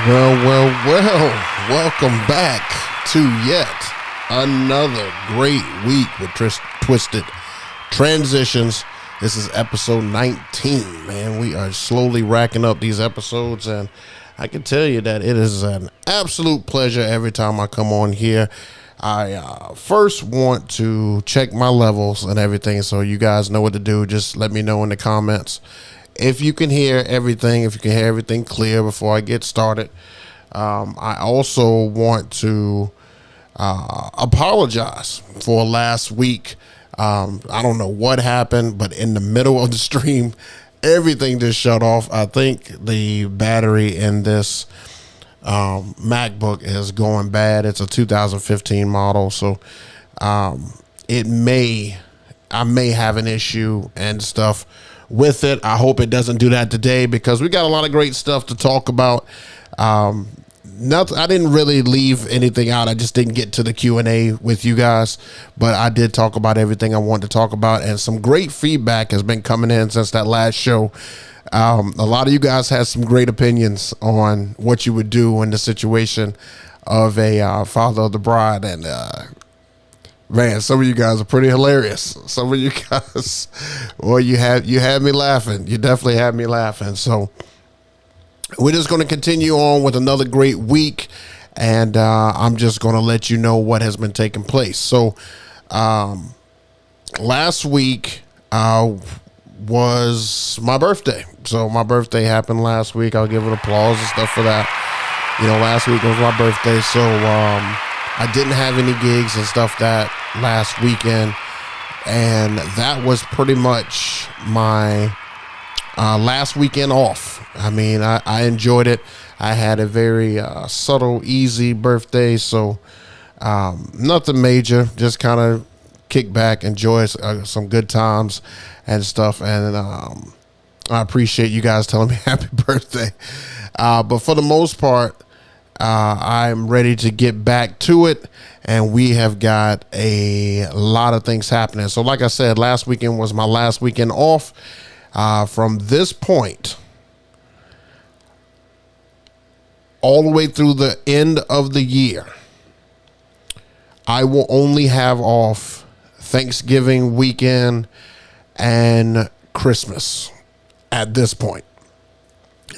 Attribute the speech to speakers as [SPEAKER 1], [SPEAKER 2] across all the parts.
[SPEAKER 1] Welcome back to yet another great week with Twisted Transitions. This is episode 19, man. We are slowly racking up these episodes, and I can tell you that it is an absolute pleasure every time I come on here. I first want to check my levels and everything, so you guys know what to do. Just let me know in the comments if you can hear everything clear before I get started. I also want to apologize for last week. I don't know what happened, but in the middle of the stream, everything just shut off. I think the battery in this MacBook is going bad. It's a 2015 model, so I may have an issue and stuff with it. I hope it doesn't do that today because we got a lot of great stuff to talk about. Nothing. I didn't really leave anything out. I just didn't get to the Q&A with you guys, but I did talk about everything I wanted to talk about, and some great feedback has been coming in since that last show. A lot of you guys had some great opinions on what you would do in the situation of a father of the bride, and man, some of you guys are pretty hilarious. Some of you guys, well, you had me laughing. You definitely had me laughing. So we're just going to continue on with another great week, and I'm just going to let you know what has been taking place. So last week was my birthday. So my birthday happened last week. I'll give it applause and stuff for that. You know, last week was my birthday, so I didn't have any gigs and stuff that last weekend, and that was pretty much my last weekend off. I mean, I enjoyed it. I had a very subtle, easy birthday, so nothing major, just kind of kick back, enjoy some good times and stuff, and I appreciate you guys telling me happy birthday. But for the most part, I'm ready to get back to it, and we have got a lot of things happening. So like I said, last weekend was my last weekend off. From this point all the way through the end of the year, I will only have off Thanksgiving weekend and Christmas at this point.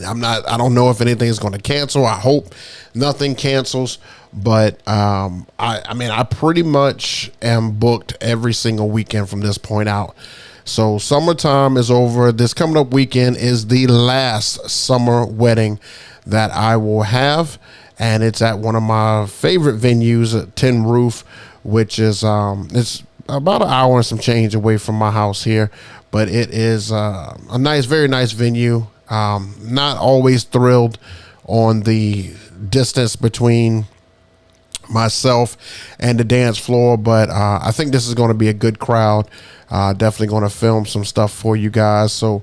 [SPEAKER 1] I don't know if anything is going to cancel. I hope nothing cancels, but I pretty much am booked every single weekend from this point out. So summertime is over. This coming up weekend is the last summer wedding that I will have, and it's at one of my favorite venues, Tin Roof, which is it's about an hour and some change away from my house here, but it is a nice, very nice venue. Not always thrilled on the distance between myself and the dance floor, but I think this is going to be a good crowd. Definitely going to film some stuff for you guys, so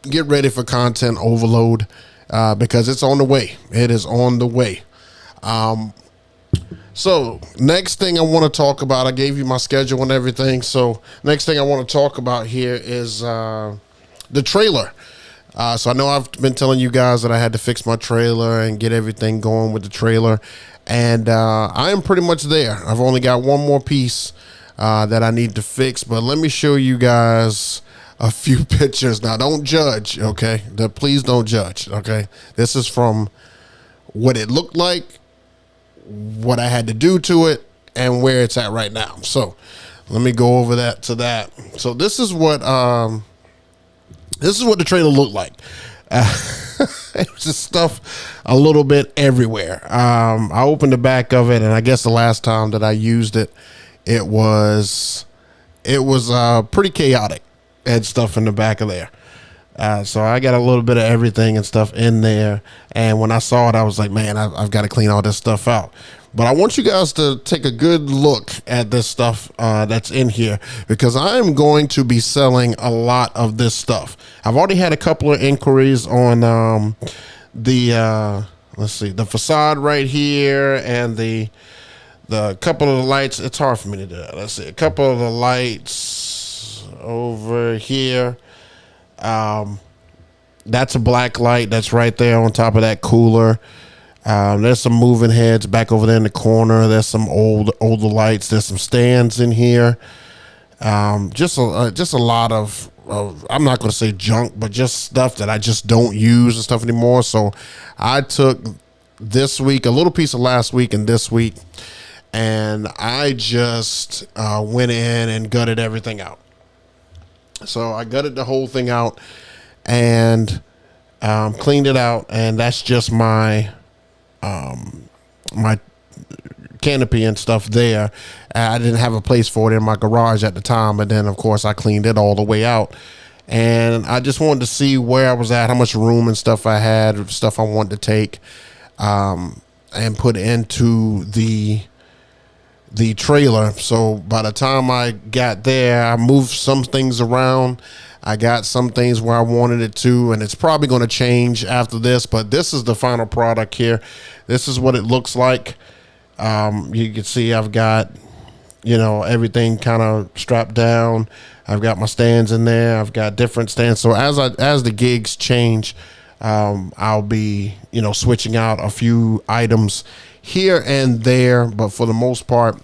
[SPEAKER 1] get ready for content overload because it's on the way. It is on the way. So next thing I want to talk about, I gave you my schedule and everything, so next thing I want to talk about here is the trailer. So I know I've been telling you guys that I had to fix my trailer and get everything going with the trailer, and I am pretty much there. I've only got one more piece that I need to fix, but let me show you guys a few pictures. Now, don't judge, okay? Please don't judge, okay? This is from what it looked like, what I had to do to it, and where it's at right now. So let me go over that to that. So this is what the trailer looked like. It was just stuff a little bit everywhere. I opened the back of it, and I guess the last time that I used it, it was pretty chaotic and stuff in the back of there. So I got a little bit of everything and stuff in there. And when I saw it, I was like, man, I've got to clean all this stuff out. But I want you guys to take a good look at this stuff that's in here, because I am going to be selling a lot of this stuff. I've already had a couple of inquiries on the facade right here and the couple of the lights. It's hard for me to do that. Let's see, a couple of the lights over here. That's a black light that's right there on top of that cooler. There's some moving heads back over there in the corner. There's some older lights. There's some stands in here. Just a lot of I'm not going to say junk, but just stuff that I just don't use and stuff anymore. So I took this week, a little piece of last week and this week, and I just went in and gutted everything out. So I gutted the whole thing out and cleaned it out, and that's just my my canopy and stuff there. I didn't have a place for it in my garage at the time, but then of course I cleaned it all the way out, and I just wanted to see where I was at, how much room and stuff I had, stuff I wanted to take and put into the trailer. So by the time I got there, I moved some things around. I got some things where I wanted it to, and it's probably going to change after this, but this is the final product here. This is what it looks like. You can see I've got, everything kind of strapped down. I've got my stands in there. I've got different stands. So as the gigs change, I'll be, switching out a few items here and there, but for the most part,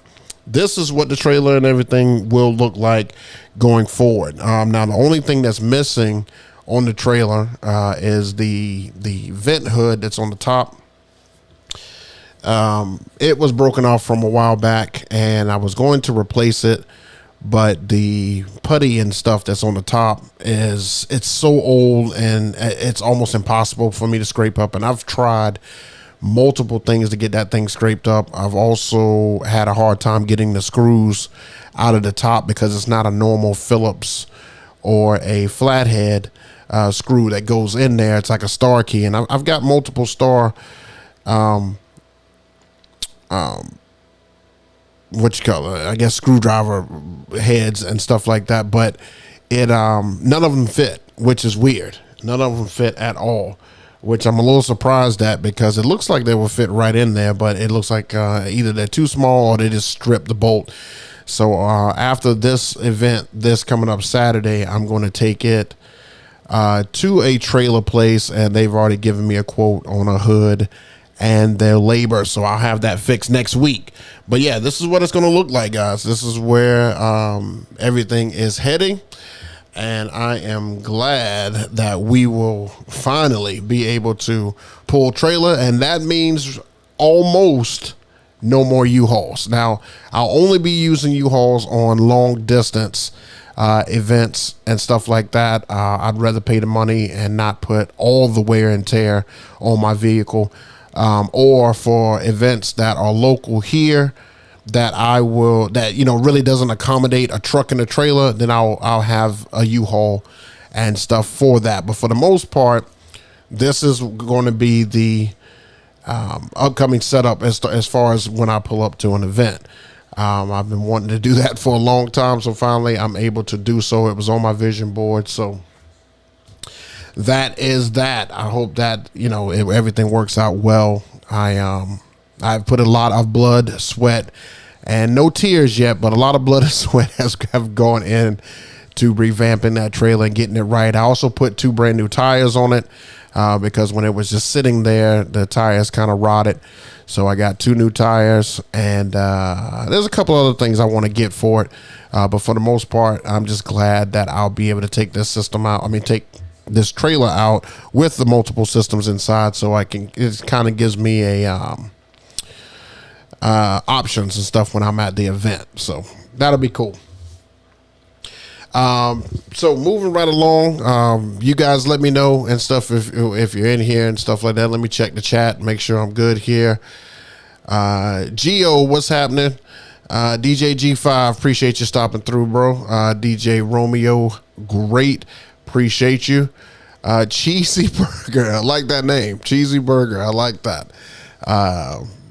[SPEAKER 1] this is what the trailer and everything will look like going forward. Now, the only thing that's missing on the trailer is the vent hood that's on the top. It was broken off from a while back, and I was going to replace it, but the putty and stuff that's on the top it's so old and it's almost impossible for me to scrape up. And I've tried multiple things to get that thing scraped up. I've also had a hard time getting the screws out of the top because it's not a normal Phillips or a flathead screw that goes in there. It's like a star key, and I've got multiple star which color, I guess, screwdriver heads and stuff like that, but it none of them fit, which is weird. None of them fit at all, which I'm a little surprised at, because it looks like they will fit right in there, but it looks like either they're too small or they just stripped the bolt. So after this event, this coming up Saturday, I'm going to take it to a trailer place, and they've already given me a quote on a hood and their labor, so I'll have that fixed next week. But yeah, this is what it's going to look like, guys. This is where everything is heading, and I am glad that we will finally be able to pull trailer, and that means almost no more U-Hauls. Now, I'll only be using U-Hauls on long distance events and stuff like that. I'd rather pay the money and not put all the wear and tear on my vehicle. Or for events that are local here that really doesn't accommodate a truck and a trailer, then I'll have a U-Haul and stuff for that. But for the most part, this is going to be the upcoming setup as far as when I pull up to an event. I've been wanting to do that for a long time, so finally I'm able to do so. It was on my vision board, so that is that. I hope that everything works out well. I've put a lot of blood, sweat, and no tears yet, but a lot of blood and sweat have gone in to revamping that trailer and getting it right. I also put 2 brand new tires on it because when it was just sitting there, the tires kind of rotted. So I got 2 new tires, and there's a couple other things I want to get for it. But for the most part, I'm just glad that I'll be able to take this system out. Take this trailer out with the multiple systems inside, so it kind of gives me a options and stuff when I'm at the event. So that'll be cool. So moving right along, you guys let me know and stuff if you're in here and stuff like that. Let me check the chat, make sure I'm good here. Geo, what's happening? DJ G5, appreciate you stopping through, bro. DJ Romeo, great, appreciate you. Cheesy Burger, I like that name. Cheesy Burger, I like that.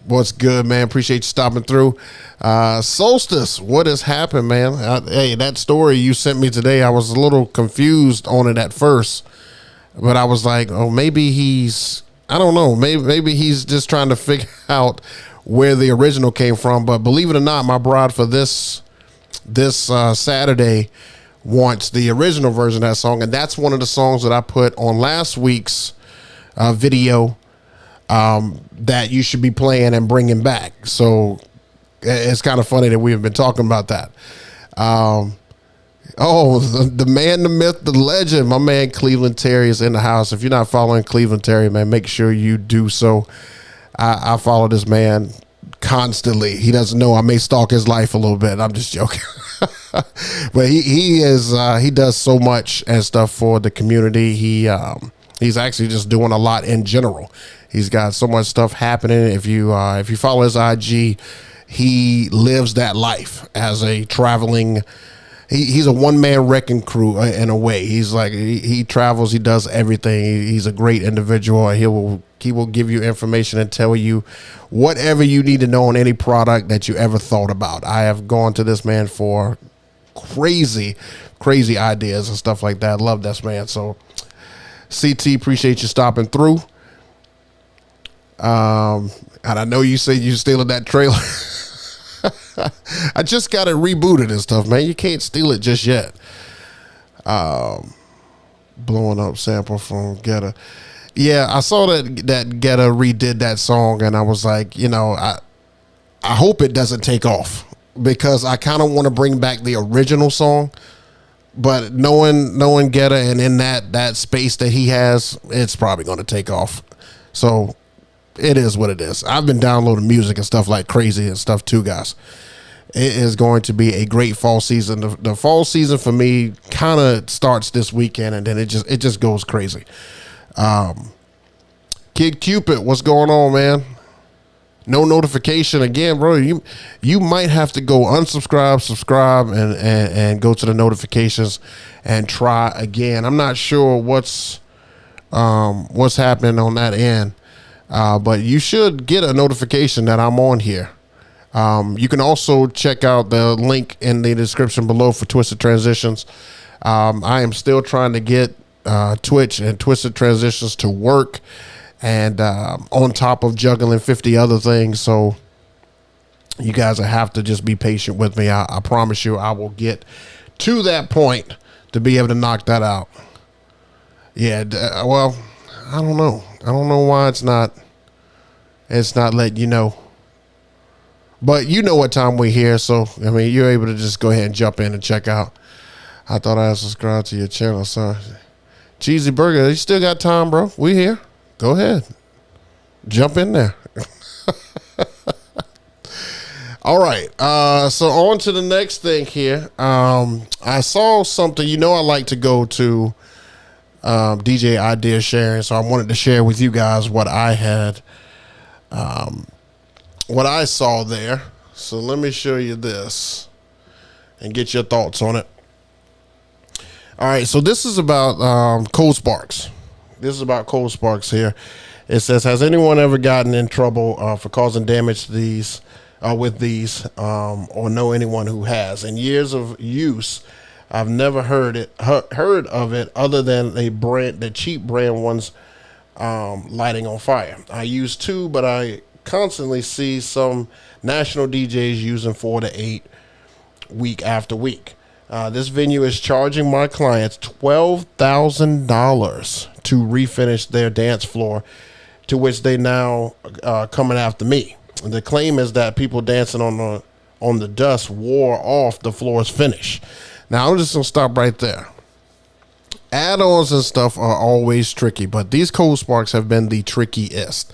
[SPEAKER 1] What's good, man? Appreciate you stopping through. Solstice, what has happened, man? Hey, that story you sent me today, I was a little confused on it at first, but I was like, oh, maybe I don't know, maybe he's just trying to figure out where the original came from. But believe it or not, my bride for this Saturday wants the original version of that song, and that's one of the songs that I put on last week's video that you should be playing and bringing back. So it's kind of funny that we have been talking about that. The man, the myth, the legend, my man Cleveland Terry is in the house. If you're not following Cleveland Terry, man, make sure you do so. I follow this man constantly. He doesn't know I may stalk his life a little bit. I'm just joking. But he does so much and stuff for the community. He's actually just doing a lot in general. He's got so much stuff happening. If you follow his IG, he lives that life as a traveling. He's a one-man wrecking crew in a way. He's like he travels, he does everything. He's a great individual. He will give you information and tell you whatever you need to know on any product that you ever thought about. I have gone to this man for crazy ideas and stuff like that. Love this man. So CT, appreciate you stopping through. And I know you say you're stealing that trailer. I just got it rebooted and stuff, man. You can't steal it just yet. Blowing up sample from Getta. Yeah, I saw that Getta redid that song, and I was like, I hope it doesn't take off, because I kind of want to bring back the original song. But knowing Getta and in that space that he has, it's probably going to take off. So it is what it is. I've been downloading music and stuff like crazy and stuff too, guys. It is going to be a great fall season. The fall season for me kind of starts this weekend, and then it just goes crazy. Kid Cupid, what's going on, man? No notification again, bro. You might have to go unsubscribe, subscribe, and go to the notifications and try again. I'm not sure what's happening on that end, but you should get a notification that I'm on here. You can also check out the link in the description below for Twisted Transitionz. I am still trying to get Twitch and Twisted Transitionz to work, and on top of juggling 50 other things. So you guys have to just be patient with me. I promise you I will get to that point to be able to knock that out. Yeah, well, I don't know. I don't know why it's not letting you know. But you know what time we're here, so I mean you're able to just go ahead and jump in and check out. I thought I had subscribed to your channel, sorry. Cheesy Burger, you still got time, bro? We here. Go ahead. Jump in there. All right. So on to the next thing here. I saw something. I like to go to DJ idea sharing, so I wanted to share with you guys what I had. What I saw there. So let me show you this and get your thoughts on it. All right, so this is about Cold Sparks. This is about Cold Sparks here. It says, has anyone ever gotten in trouble for causing damage to these with these or know anyone who has? In years of use, I've never heard of it other than the cheap brand ones lighting on fire. I use two, but I constantly see some national DJs using 4 to 8 week after week. This venue is charging my clients $12,000 to refinish their dance floor, to which they now coming after me. The claim is that people dancing on the dust wore off the floor's finish. Now I'm just gonna stop right there. Add-ons and stuff are always tricky, but these Cold Sparks have been the trickiest.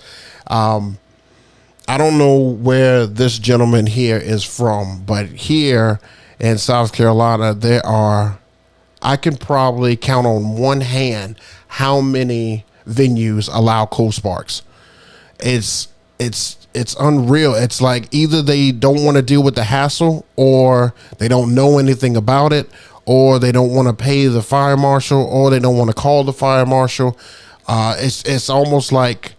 [SPEAKER 1] I don't know where this gentleman here is from, but here in South Carolina, I can probably count on one hand how many venues allow Cold Sparks. It's unreal. It's like either they don't want to deal with the hassle, or they don't know anything about it, or they don't want to pay the fire marshal, or they don't want to call the fire marshal. It's almost like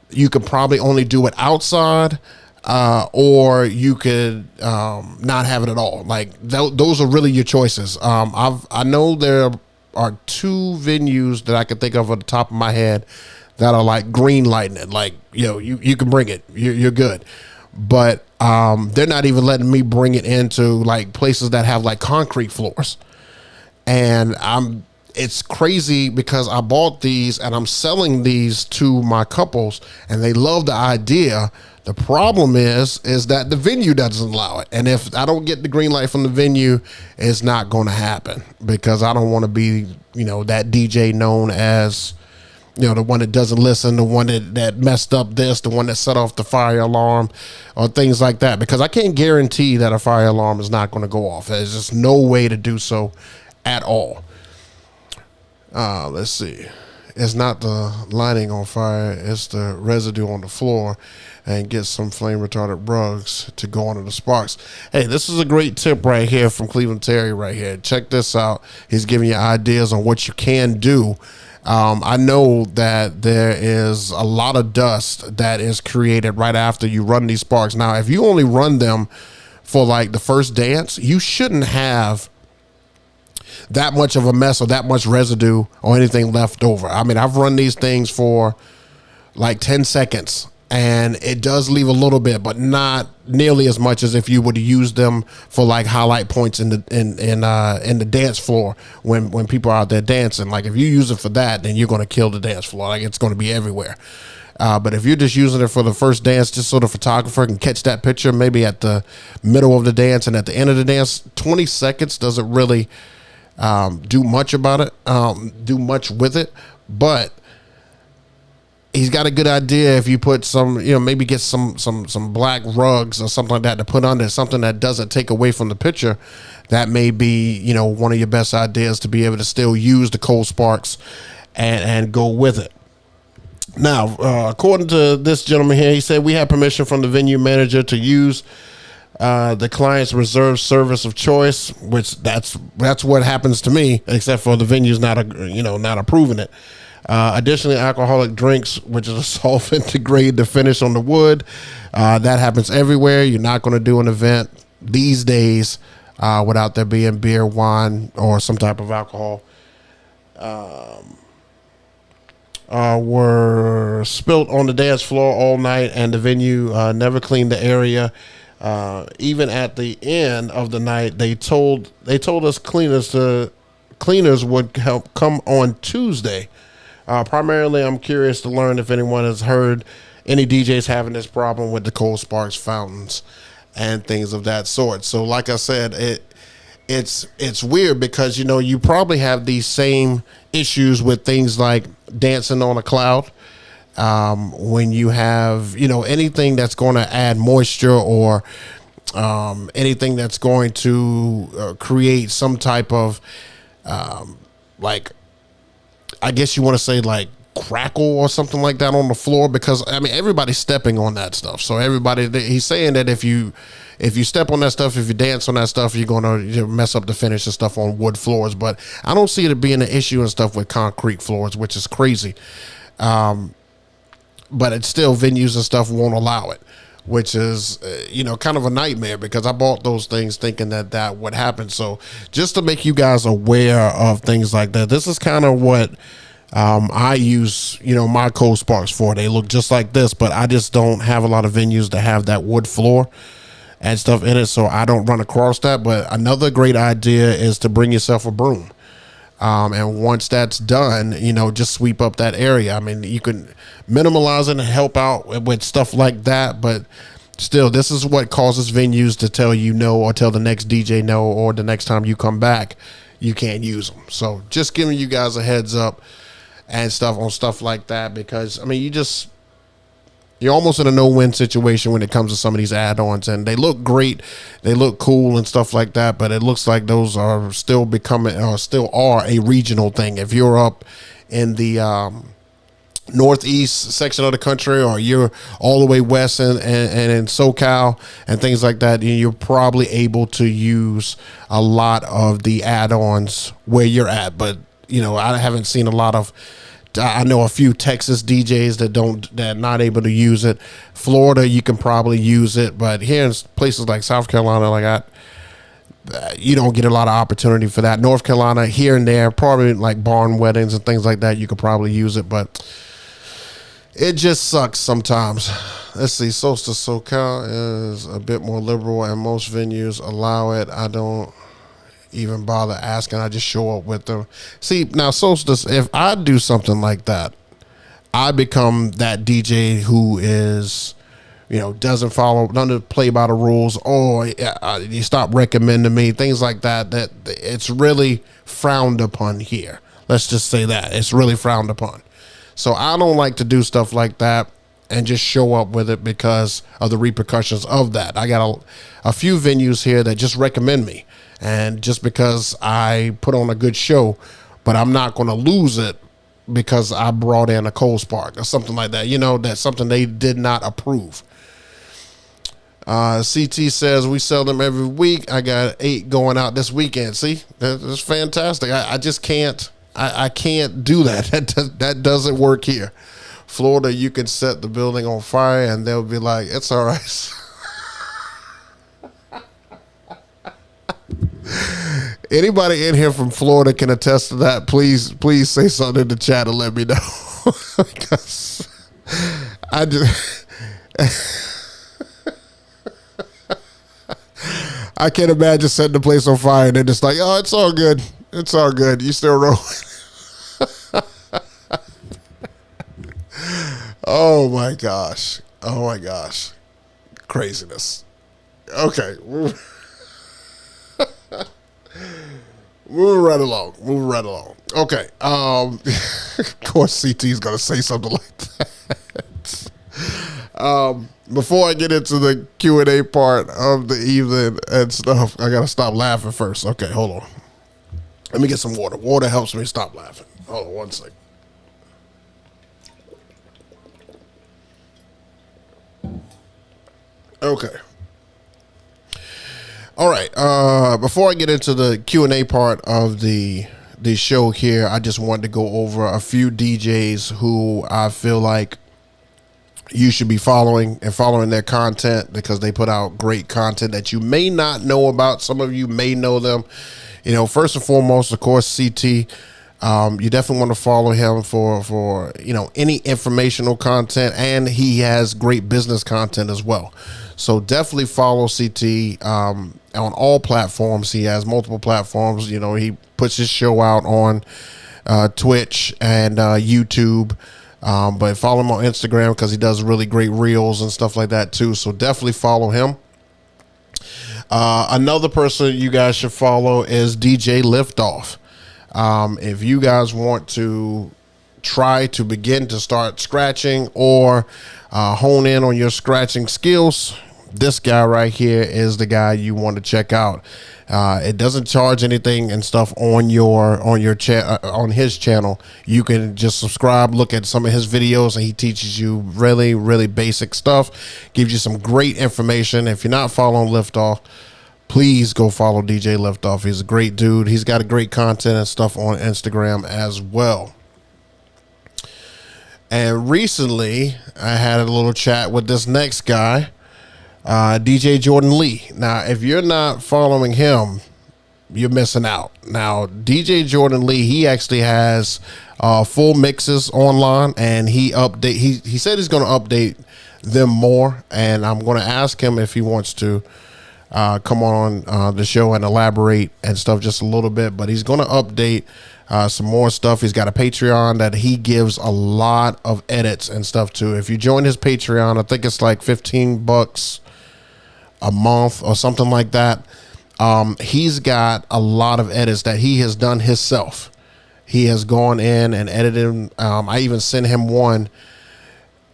[SPEAKER 1] you could probably only do it outside, or you could not have it at all. Like those are really your choices. I know there are 2 venues that I can think of at the top of my head that are like green lighting it. Like, you can bring it. You're good. But they're not even letting me bring it into like places that have like concrete floors. and it's crazy because I bought these and I'm selling these to my couples and they love the idea. The problem is that the venue doesn't allow it. And if I don't get the green light from the venue, it's not going to happen because I don't want to be, that DJ known as, the one that doesn't listen, the one that messed up this, the one that set off the fire alarm or things like that, because I can't guarantee that a fire alarm is not going to go off. There's just no way to do so at all. Let's see. It's not the lighting on fire. It's the residue on the floor, and get some flame retardant rugs to go under the sparks. Hey, this is a great tip right here from Cleveland Terry right here. Check this out. He's giving you ideas on what you can do. I know that there is a lot of dust that is created right after you run these sparks. Now, if you only run them for like the first dance, you shouldn't have that much of a mess or that much residue or anything left over. I mean, I've run these things for like 10 seconds and it does leave a little bit, but not nearly as much as if you would use them for like highlight points in the dance floor when people are out there dancing. Like if you use it for that, then you're going to kill the dance floor. Like it's going to be everywhere. But if you're just using it for the first dance, just so the photographer can catch that picture, maybe at the middle of the dance and at the end of the dance, 20 seconds doesn't really do much about it, do much with it, but he's got a good idea. If you put some, maybe get some black rugs or something like that to put under something that doesn't take away from the picture, that may be, one of your best ideas to be able to still use the cold sparks and go with it. Now, according to this gentleman here, he said we have permission from the venue manager to use the client's reserved service of choice, which that's what happens to me, except for the venue's not approving it. Additionally, alcoholic drinks, which is a solvent to grade the finish on the wood, that happens everywhere. You're not going to do an event these days without there being beer, wine, or some type of alcohol. Were spilt on the dance floor all night, and the venue never cleaned the area. Even at the end of the night, they told us cleaners would help come on Tuesday. Primarily, I'm curious to learn if anyone has heard any DJs having this problem with the cold sparks fountains and things of that sort. So, like I said, it's weird because you probably have these same issues with things like dancing on a cloud. When you have, anything that's going to add moisture or anything that's going to create some type of, I guess you want to say like crackle or something like that on the floor, because I mean, everybody's stepping on that stuff. So he's saying that if you step on that stuff, if you dance on that stuff, you're going to mess up the finish and stuff on wood floors. But I don't see it being an issue and stuff with concrete floors, which is crazy. But it's still, venues and stuff won't allow it, which is, kind of a nightmare, because I bought those things thinking that would happen. So just to make you guys aware of things like that, this is kind of what I use, my cold sparks for. They look just like this, but I just don't have a lot of venues that have that wood floor and stuff in it, so I don't run across that. But another great idea is to bring yourself a broom. And once that's done, just sweep up that area. I mean, you can minimalize it and help out with stuff like that, but still, this is what causes venues to tell you no, or tell the next DJ no, or the next time you come back, you can't use them. So just giving you guys a heads up and stuff on stuff like that, because I mean, you're almost in a no-win situation when it comes to some of these add-ons, and they look great, they look cool and stuff like that, but it looks like those are still becoming, or still are, a regional thing. If you're up in the northeast section of the country, or you're all the way west and in SoCal and things like that, you're probably able to use a lot of the add-ons where you're at. But I haven't seen a lot of, I know a few Texas DJs that are not able to use it. Florida, you can probably use it, but here in places like South Carolina, you don't get a lot of opportunity for that. North Carolina, here and there, probably like barn weddings and things like that, you could probably use it, but it just sucks sometimes. Let's see, Solstice SoCal is a bit more liberal, and most venues allow it. I don't even bother asking. I just show up with them. See, now, Solstice, if I do something like that, I become that DJ who is, doesn't follow none of the play by the rules. Oh, you stop recommending me, things like that. That it's really frowned upon here. Let's just say that it's really frowned upon. So I don't like to do stuff like that and just show up with it because of the repercussions of that. I got a few venues here that just recommend me, and just because I put on a good show, but I'm not going to lose it because I brought in a Cold Spark or something like that. That's something they did not approve. CT says we sell them every week. I got 8 going out this weekend. See, that's fantastic. I just can't. I can't do that. That doesn't work here. Florida, you can set the building on fire and they'll be like, it's all right. Anybody in here from Florida can attest to that. Please say something in the chat and let me know. Because I just I can't imagine setting the place on fire and they're just like, oh, it's all good. It's all good. You still rolling. Oh my gosh. Oh my gosh. Craziness. Okay. Moving right along. Okay. Of course CT's gonna say something like that. Before I get into the Q&A part of the evening and stuff, I gotta stop laughing first. Okay, hold on. Let me get some water. Water helps me stop laughing. Hold on one second. Okay. All right. Before I get into the Q&A part of the show here, I just wanted to go over a few DJs who I feel like you should be following their content, because they put out great content that you may not know about. Some of you may know them. First and foremost, of course, CT. You definitely want to follow him for any informational content, and he has great business content as well. So definitely follow CT on all platforms. He has multiple platforms. He puts his show out on Twitch and YouTube. But follow him on Instagram because he does really great reels and stuff like that too. So definitely follow him. Another person you guys should follow is DJ Liftoff. If you guys want to try to begin to start scratching or hone in on your scratching skills, this guy right here is the guy you want to check out. It doesn't charge anything and stuff on his channel. You can just subscribe, look at some of his videos, and he teaches you really, really basic stuff. Gives you some great information. If you're not following Liftoff, please go follow DJ Liftoff. He's a great dude. He's got a great content and stuff on Instagram as well. And recently, I had a little chat with this next guy, DJ Jordan Lee. Now, if you're not following him, you're missing out. Now, DJ Jordan Lee, he actually has full mixes online, and he said he's going to update them more, and I'm going to ask him if he wants to come on the show and elaborate and stuff just a little bit. But he's going to update some more stuff. He's got a Patreon that he gives a lot of edits and stuff to. If you join his Patreon, I think it's like $15 a month or something like that. He's got a lot of edits that he has done himself. He has gone in and edited. I even sent him one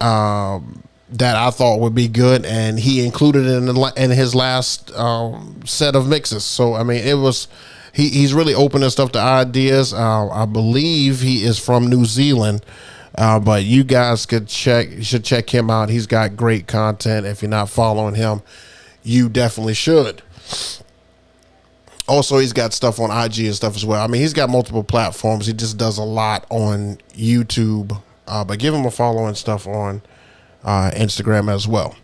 [SPEAKER 1] that I thought would be good, and he included it in his last set of mixes. So I mean, he's really opening stuff to ideas. I believe he is from New Zealand, but you guys should check him out. He's got great content. If you're not following him, you definitely should. Also, he's got stuff on IG and stuff as well. I mean, he's got multiple platforms. He just does a lot on YouTube, but give him a follow and stuff on Instagram as well.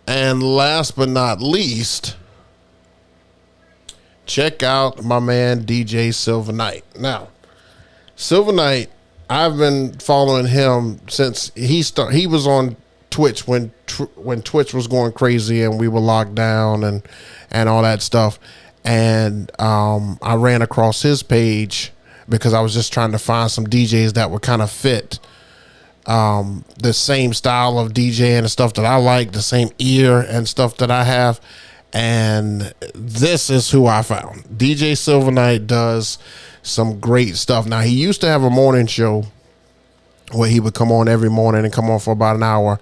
[SPEAKER 1] And last but not least, check out my man DJ Silver Knight. Now, Silver Knight, I've been following him since he was on Twitch when Twitch was going crazy and we were locked down and all that stuff. and I ran across his page because I was just trying to find some DJs that would kind of fit the same style of DJing and stuff that I like, the same ear and stuff that I have. And this is who I found. DJ Silver Knight does some great stuff. Now, he used to have a morning show where he would come on every morning and come on for about an hour.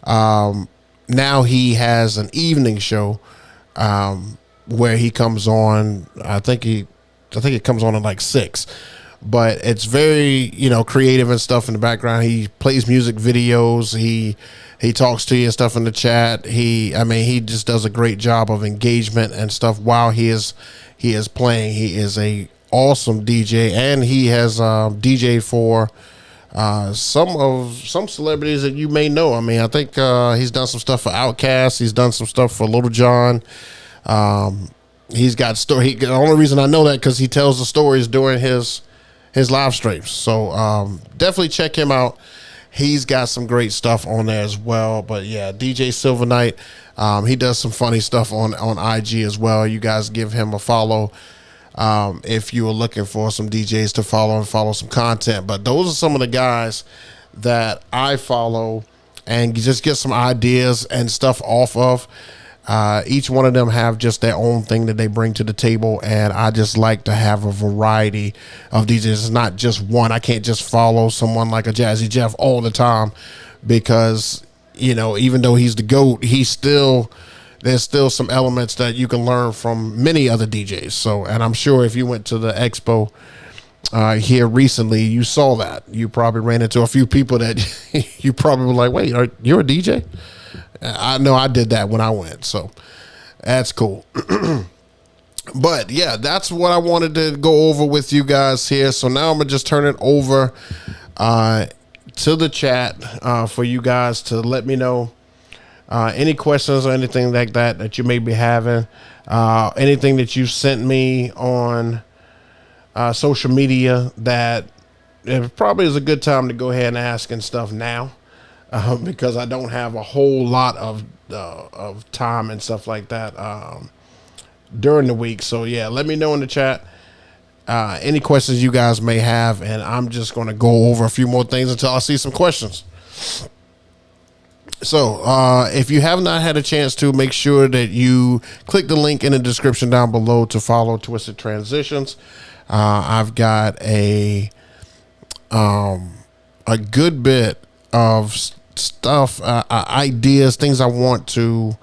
[SPEAKER 1] Now he has an evening show where he comes on. I think it comes on at like 6. But it's very, creative and stuff in the background. He plays music videos. He talks to you and stuff in the chat. He just does a great job of engagement and stuff while he is playing. He is a awesome DJ, and he has DJed for some celebrities that you may know. I think he's done some stuff for Outkast. He's done some stuff for Little John. He's got story. The only reason I know that because he tells the stories during his live streams. So definitely check him out. He's got some great stuff on there as well. But yeah, DJ Silver Knight, he does some funny stuff on IG as well. You guys give him a follow if you are looking for some DJs to follow and follow some content. But those are some of the guys that I follow and just get some ideas and stuff off of. Each one of them have just their own thing that they bring to the table, and I just like to have a variety of DJs. It's not just one. I can't just follow someone like a Jazzy Jeff all the time because, even though he's the GOAT, there's still some elements that you can learn from many other DJs. So, and I'm sure if you went to the expo here recently, you saw that. You probably ran into a few people that you probably were like, wait, you're a DJ? I know I did that when I went, so that's cool. But yeah, that's what I wanted to go over with you guys here. So now I'm gonna just turn it over to the chat for you guys to let me know any questions or anything like that you may be having. Anything that you sent me on social media that it probably is a good time to go ahead and ask and stuff now. Because I don't have a whole lot of time and stuff like that during the week. So yeah, let me know in the chat any questions you guys may have, and I'm just going to go over a few more things until I see some questions. So if you have not had a chance to, make sure that you click the link in the description down below to follow Twisted Transitions. I've got a good bit of stuff, ideas, things I want to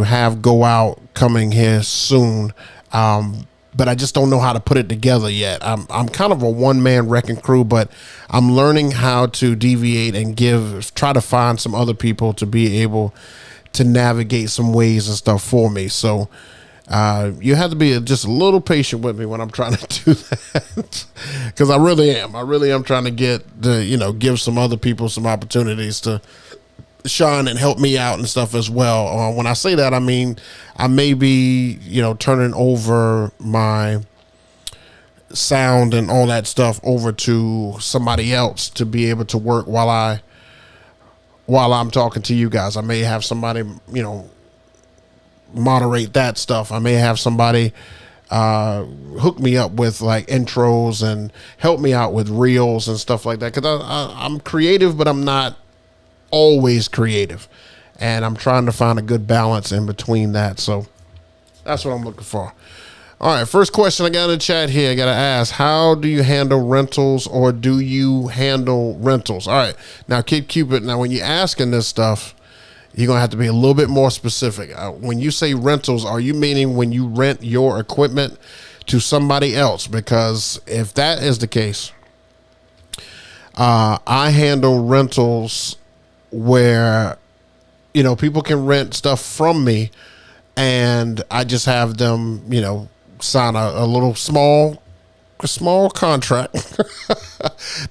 [SPEAKER 1] have go out coming here soon, but I just don't know how to put it together yet. I'm kind of a one-man wrecking crew, but I'm learning how to deviate and try to find some other people to be able to navigate some ways and stuff for me. So you have to be just a little patient with me when I'm trying to do that, because I really am trying to give some other people some opportunities to shine and help me out and stuff as well. When I say that, I mean I may be turning over my sound and all that stuff over to somebody else to be able to work while I'm talking to you guys. I may have somebody moderate that stuff. I may have somebody hook me up with like intros and help me out with reels and stuff like that, because I'm creative, but I'm not always creative, and I'm trying to find a good balance in between that. So that's what I'm looking for. All right, first question I got in the chat here. I got to ask, how do you handle rentals, or do you handle rentals? All right, now Kid Cupid, now when you're asking this stuff, you're going to have to be a little bit more specific. When you say rentals, are you meaning when you rent your equipment to somebody else? Because if that is the case, I handle rentals where, people can rent stuff from me, and I just have them, sign a little small contract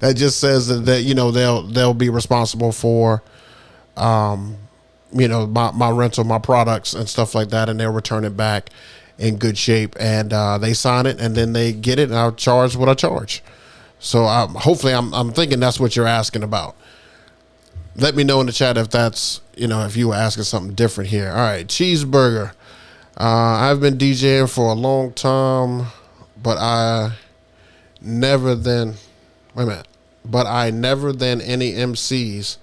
[SPEAKER 1] that just says that they'll be responsible for my rental, my products and stuff like that, and they'll return it back in good shape, and they sign it, and then they get it, and I'll charge what I charge. So hopefully I'm thinking that's what you're asking about. Let me know in the chat if that's, if you were asking something different here. All right, Cheeseburger. I've been DJing for a long time, but I never then. Wait a minute. But I never then any MCs.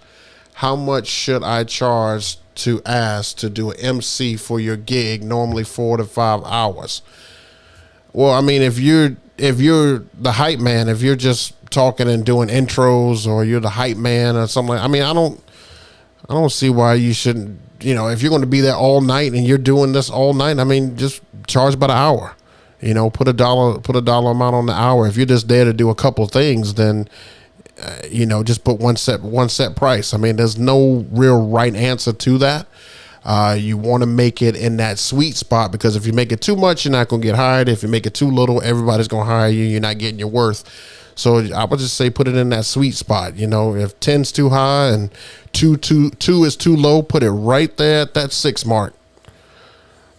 [SPEAKER 1] How much should I charge to ask to do an MC for your gig? Normally 4 to 5 hours. Well, I mean, if you're the hype man, if you're just talking and doing intros, or you're the hype man or something like, I mean, I don't see why you shouldn't. If you're going to be there all night and you're doing this all night, I mean, just charge by the hour. Put a dollar amount on the hour. If you're just there to do a couple things, then just put one set price. I mean, there's no real right answer to that. You want to make it in that sweet spot, because if you make it too much, you're not going to get hired. If you make it too little, everybody's going to hire you. You're not getting your worth. So I would just say put it in that sweet spot. If 10's too high and two is too low, put it right there at that 6 mark.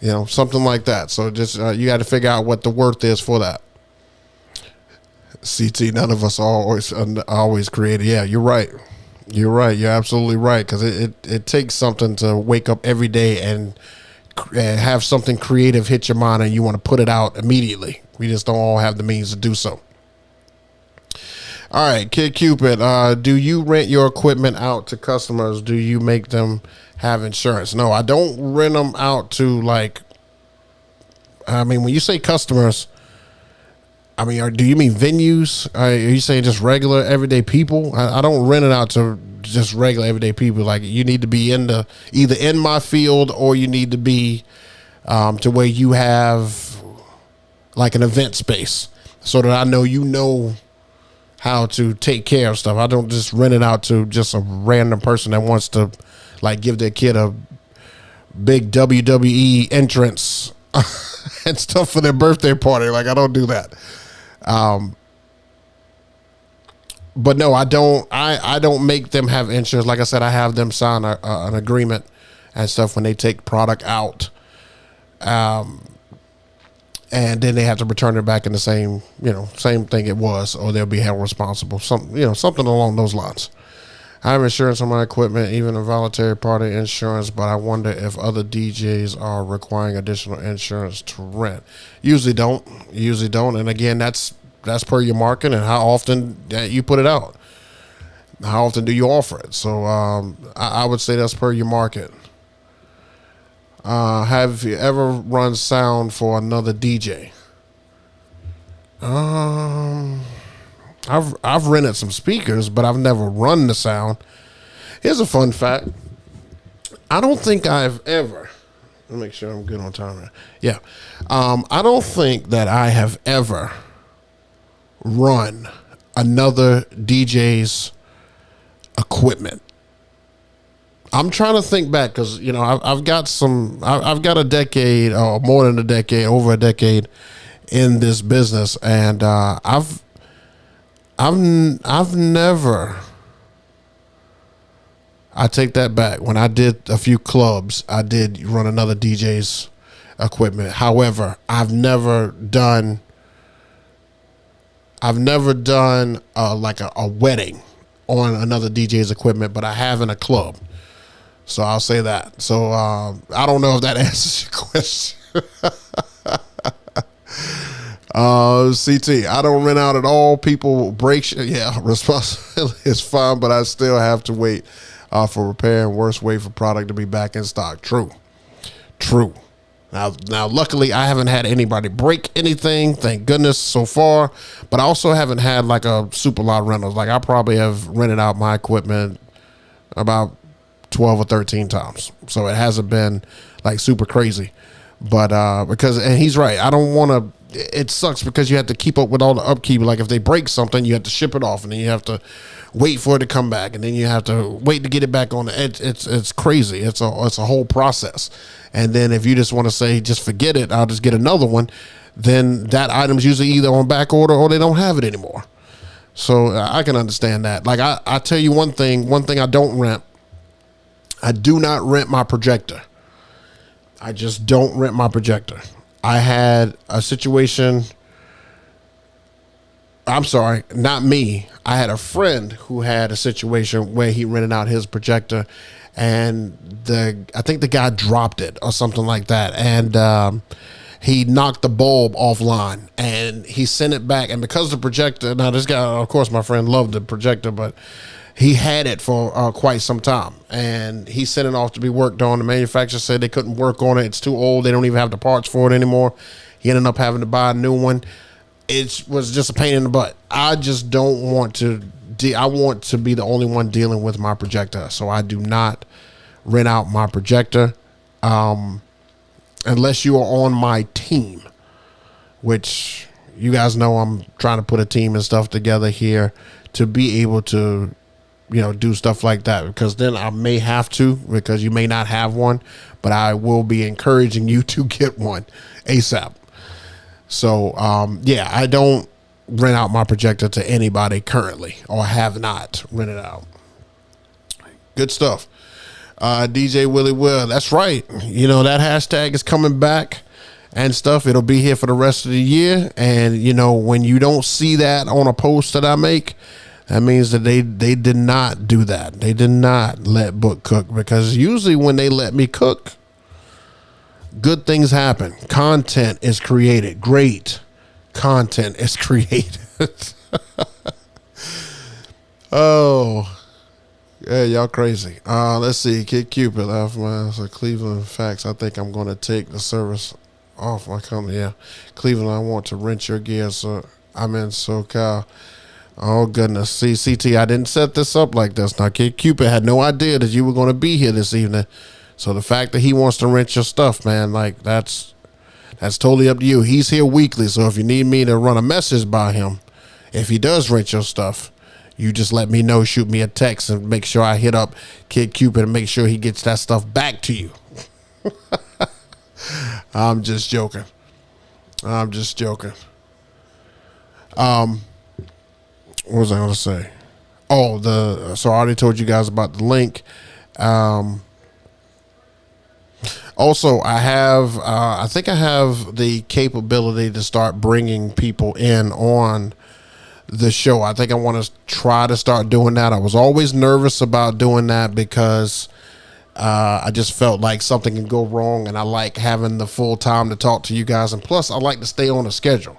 [SPEAKER 1] Something like that. So just you got to figure out what the worth is for that. CT, none of us are always creative. Yeah, you're right. You're right. You're absolutely right, because it takes something to wake up every day and have something creative hit your mind, and you want to put it out immediately. We just don't all have the means to do so. All right, Kid Cupid, do you rent your equipment out to customers? Do you make them have insurance? No, I don't rent them out to, when you say customers, do you mean venues? Are you saying just regular everyday people? I don't rent it out to just regular everyday people. Like, you need to be either in my field, or you need to be to where you have like an event space, so that I know how to take care of stuff. I don't just rent it out to just a random person that wants to give their kid a big WWE entrance and stuff for their birthday party. I don't do that. But no, I don't make them have insurance. Like I said, I have them sign an agreement and stuff when they take product out. And then they have to return it back in the same thing it was, or they'll be held responsible. Something along those lines. I have insurance on my equipment, even a voluntary party insurance, but I wonder if other DJs are requiring additional insurance to rent. Usually don't. And again, that's per your market and how often you put it out. How often do you offer it? So I would say that's per your market. Have you ever run sound for another DJ? I've rented some speakers, but I've never run the sound. Here's a fun fact. I don't think I've ever. Let me make sure I'm good on time here. Yeah. I don't think that I have ever run another DJ's equipment. I'm trying to think back, because I've got a decade, or more than a decade, over a decade in this business, and I've never. I take that back. When I did a few clubs, I did run another DJ's equipment. However, I've never done like a wedding on another DJ's equipment, but I have in a club. So I'll say that. So I don't know if that answers your question. CT, I don't rent out at all. People break. Yeah, responsibility is fine, but I still have to wait for repair, and worse, wait for product to be back in stock. True. Now, luckily, I haven't had anybody break anything, thank goodness, so far. But I also haven't had like a super lot of rentals. Like, I probably have rented out my equipment about 12 or 13 times. So it hasn't been like super crazy. But and he's right. I don't want to. It sucks because you have to keep up with all the upkeep. Like, if they break something, you have to ship it off, and then you have to wait for it to come back, and then you have to wait to get it back on the edge. It's crazy. It's a whole process. And then if you just want to say, just forget it, I'll just get another one, then that item's usually either on back order or they don't have it anymore. So I can understand that. Like, I tell you one thing I don't rent. I do not rent my projector. I just don't rent my projector. I had a situation. I'm sorry, not me. I had a friend who had a situation where he rented out his projector, and I think the guy dropped it or something like that, and he knocked the bulb offline, and he sent it back. And because the projector, now this guy, of course, my friend loved the projector, but he had it for quite some time, and he sent it off to be worked on. The manufacturer said they couldn't work on it. It's too old. They don't even have the parts for it anymore. He ended up having to buy a new one. It was just a pain in the butt. I just don't want to. I want to be the only one dealing with my projector, so I do not rent out my projector unless you are on my team, which you guys know I'm trying to put a team and stuff together here to be able to, do stuff like that, because then I may have to, because you may not have one, but I will be encouraging you to get one ASAP. So, I don't rent out my projector to anybody currently, or have not rented out. Good stuff. DJ Willie Will, that's right. That hashtag is coming back and stuff. It'll be here for the rest of the year. And, when you don't see that on a post that I make, that means that they did not do that. They did not let Book cook, because usually when they let me cook, good things happen. Content is created. Great content is created. Oh, yeah, y'all crazy. Let's see. Kid Cupid left my Cleveland facts. I think I'm going to take the service off my company. Yeah, Cleveland, I want to rent your gear, so I'm in SoCal. Oh, goodness. See, CT, I didn't set this up like this. Now, Kid Cupid had no idea that you were going to be here this evening. So the fact that he wants to rent your stuff, man, like that's totally up to you. He's here weekly, so if you need me to run a message by him, if he does rent your stuff, you just let me know, shoot me a text, and make sure I hit up Kid Cupid and make sure he gets that stuff back to you. I'm just joking. What was I going to say? Oh, so I already told you guys about the link. Also, I think I have the capability to start bringing people in on the show. I think I want to try to start doing that. I was always nervous about doing that because I just felt like something can go wrong, and I like having the full time to talk to you guys. And plus, I like to stay on a schedule.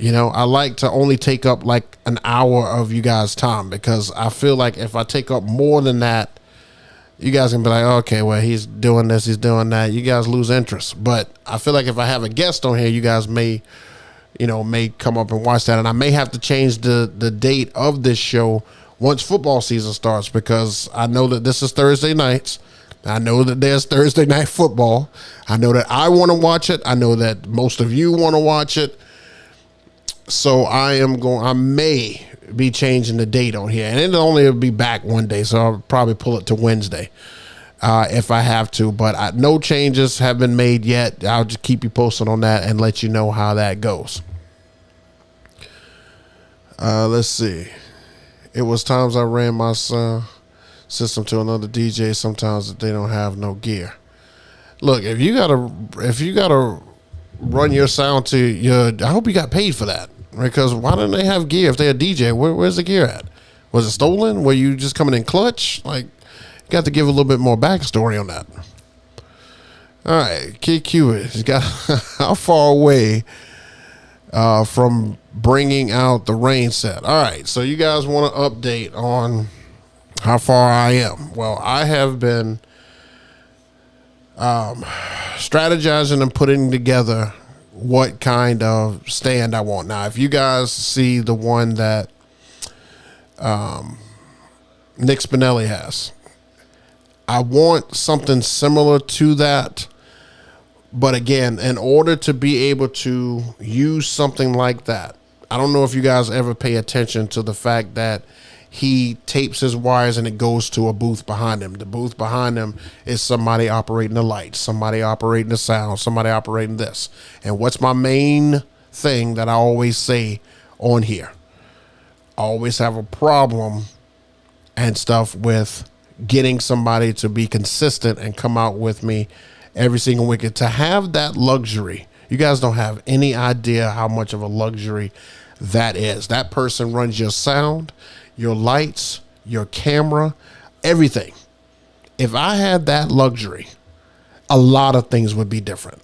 [SPEAKER 1] I like to only take up like an hour of you guys' time, because I feel like if I take up more than that, you guys can be like, okay, well, he's doing this, he's doing that. You guys lose interest. But I feel like if I have a guest on here, you guys may come up and watch that. And I may have to change the date of this show once football season starts, because I know that this is Thursday nights. I know that there's Thursday night football. I know that I want to watch it. I know that most of you want to watch it. So I may be changing the date on here, and it'll only be back one day, so I'll probably pull it to Wednesday if I have to. But no changes have been made yet. I'll just keep you posted on that and let you know how that goes. Let's see. It was times I ran my system to another DJ. Sometimes they don't have no gear. Look, if you gotta run your sound to your, I hope you got paid for that. Because why don't they have gear if they're a DJ? Where's the gear at? Was it stolen? Were you just coming in clutch? Like, you got to give a little bit more backstory on that. All right, Kid Cupid has got how far away from bringing out the rain set. All right, so you guys want to update on how far I am? Well, I have been strategizing and putting together what kind of stand I want. Now, if you guys see the one that Nick Spinelli has, I want something similar to that. But again, in order to be able to use something like that, I don't know if you guys ever pay attention to the fact that he tapes his wires and it goes to a booth behind him. The booth behind him is somebody operating the lights, somebody operating the sound, somebody operating this. And what's my main thing that I always say on here? I always have a problem and stuff with getting somebody to be consistent and come out with me every single weekend. To have that luxury, you guys don't have any idea how much of a luxury that is. That person runs your sound, your lights, your camera, everything. If I had that luxury, a lot of things would be different.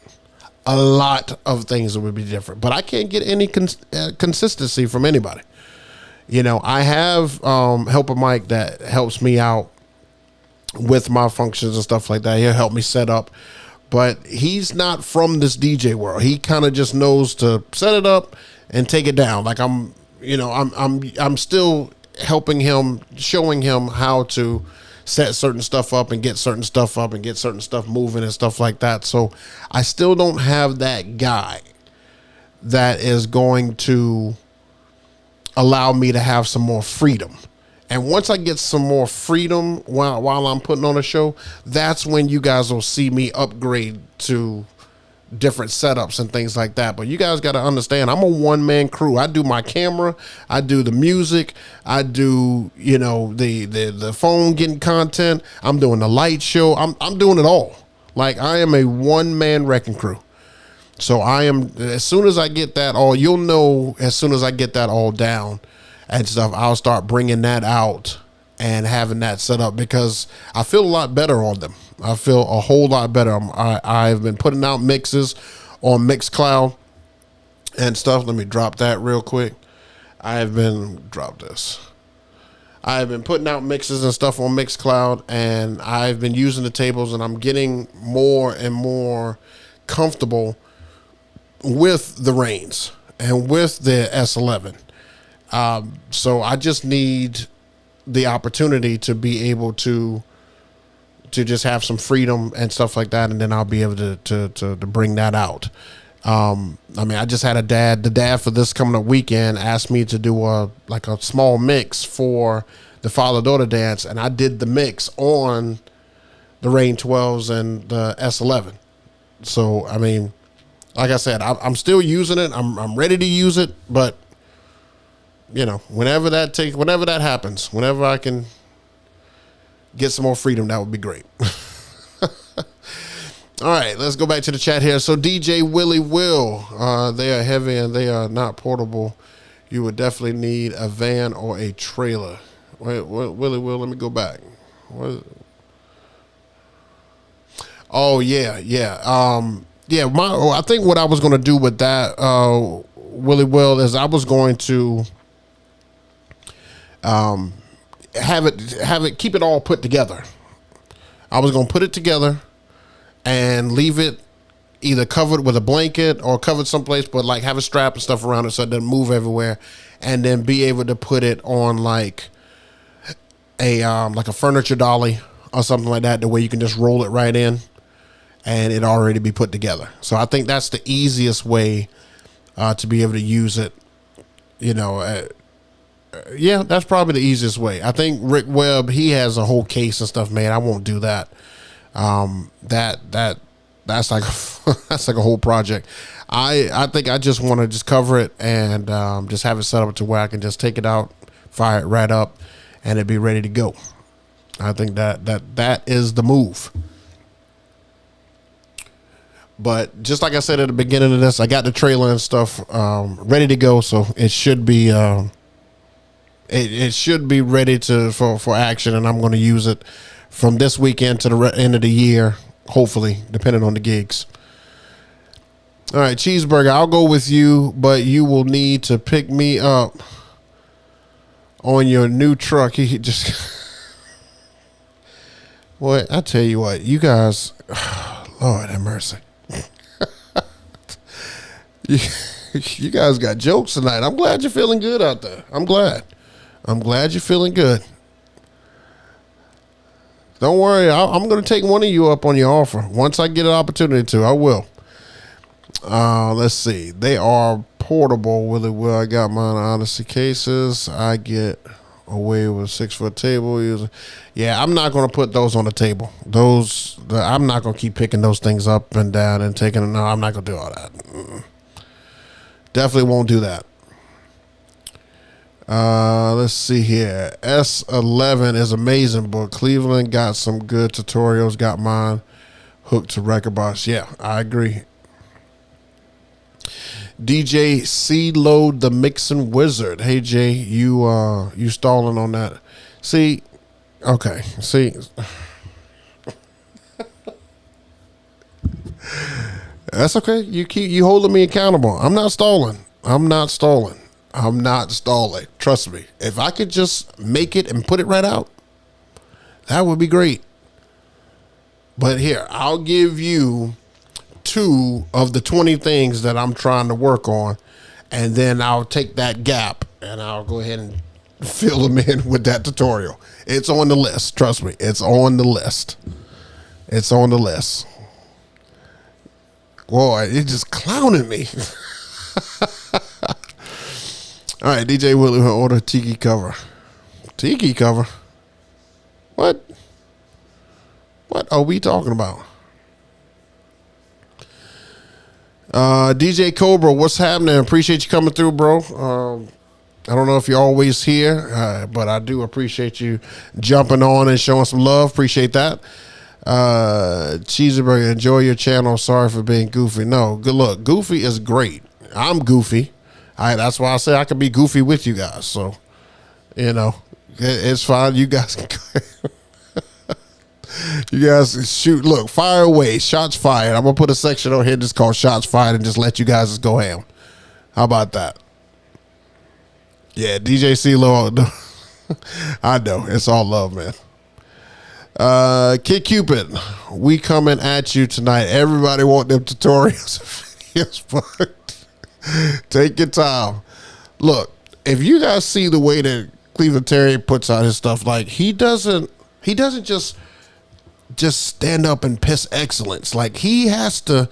[SPEAKER 1] A lot of things would be different. But I can't get any consistency from anybody. You know, I have Helper Mike that helps me out with my functions and stuff like that. He'll help me set up. But he's not from this DJ world. He kind of just knows to set it up and take it down. Like I'm still helping him, showing him how to set certain stuff up and get certain stuff up and get certain stuff moving and stuff like that. So I still don't have that guy that is going to allow me to have some more freedom. And once I get some more freedom while I'm putting on a show, that's when you guys will see me upgrade to different setups and things like that. But you guys got to understand, I'm a one-man crew. I do my camera, I do the music, I do, you know, the phone getting content, I'm doing the light show, I'm doing it all. Like, I am a one-man wrecking crew. So I am, as soon as I get that all, you'll know as soon as I get that all down and stuff, I'll start bringing that out and having that set up, because I feel a lot better on them. I feel a whole lot better. I've been putting out mixes on Mixcloud and stuff. Let me drop that real quick. I have been putting out mixes and stuff on Mixcloud, and I've been using the tables, and I'm getting more and more comfortable with the Reigns and with the S11. So I just need the opportunity to be able to just have some freedom and stuff like that, and then I'll be able to bring that out. I mean, I just had the dad for this coming up weekend asked me to do a small mix for the father-daughter dance, and I did the mix on the Reign 12s and the S11. So, I mean, like I said, I'm still using it. I'm ready to use it, but you know, whenever that happens, whenever I can get some more freedom, that would be great. All right, let's go back to the chat here. So DJ Willie Will, they are heavy and they are not portable. You would definitely need a van or a trailer. Wait, Willie Will, let me go back. Oh yeah. I think what I was going to do with that, Willie Will, is I was going to have it keep it all put together. I was going to put it together and leave it either covered with a blanket or covered someplace, but like have a strap and stuff around it so it doesn't move everywhere, and then be able to put it on like a furniture dolly or something like that, the way you can just roll it right in and it already be put together. So I think that's the easiest way to be able to use it. You know, yeah, that's probably the easiest way. I think Rick Webb, he has a whole case and stuff made. I won't do that. That's like that's like a whole project. I think I just want to just cover it and just have it set up to where I can just take it out, fire it right up, and it'd be ready to go. I think that is the move. But just like I said at the beginning of this, I got the trailer and stuff ready to go, so it should be it should be ready for action, and I'm going to use it from this weekend to the end of the year, hopefully, depending on the gigs. All right, Cheeseburger, I'll go with you, but you will need to pick me up on your new truck. He just Well, I tell you what, you guys, Lord have mercy. You guys got jokes tonight. I'm glad you're feeling good out there. I'm glad you're feeling good. Don't worry. I'm going to take one of you up on your offer. Once I get an opportunity to, I will. Let's see. They are portable. Really well. I got mine Odyssey cases. I get away with a 6-foot table. Yeah, I'm not going to put those on the table. I'm not going to keep picking those things up and down and taking them. No, I'm not going to do all that. Definitely won't do that. Let's see here. S11 is amazing, but Cleveland got some good tutorials. Got mine hooked to Record Box. Yeah, I agree. DJ C Load the Mixing Wizard. Hey Jay, you stalling on that? See, okay. See, That's okay. You holding me accountable. I'm not stalling. I'm not stalling. I'm not stalling. Trust me. If I could just make it and put it right out, that would be great. But here, I'll give you 2 of the 20 things that I'm trying to work on, and then I'll take that gap and I'll go ahead and fill them in with that tutorial. It's on the list. Trust me. It's on the list. It's on the list. Boy, it's just clowning me. All right, DJ Willie will order tiki cover. Tiki cover? What? What are we talking about? DJ Cobra, what's happening? Appreciate you coming through, bro. I don't know if you're always here, but I do appreciate you jumping on and showing some love. Appreciate that. Cheeseburger, enjoy your channel. Sorry for being goofy. No, good look. Goofy is great. I'm goofy. That's why I say I can be goofy with you guys. So, it's fine. You guys can you guys shoot. Look, fire away. Shots fired. I'm going to put a section on here just called Shots Fired and just let you guys just go ham. How about that? Yeah, DJ CeeLo. I know. It's all love, man. Kid Cupid, we coming at you tonight. Everybody want them tutorials. Yes, but take your time. Look, if you guys see the way that Cleveland Terry puts out his stuff, like he doesn't just stand up and piss excellence. Like he has to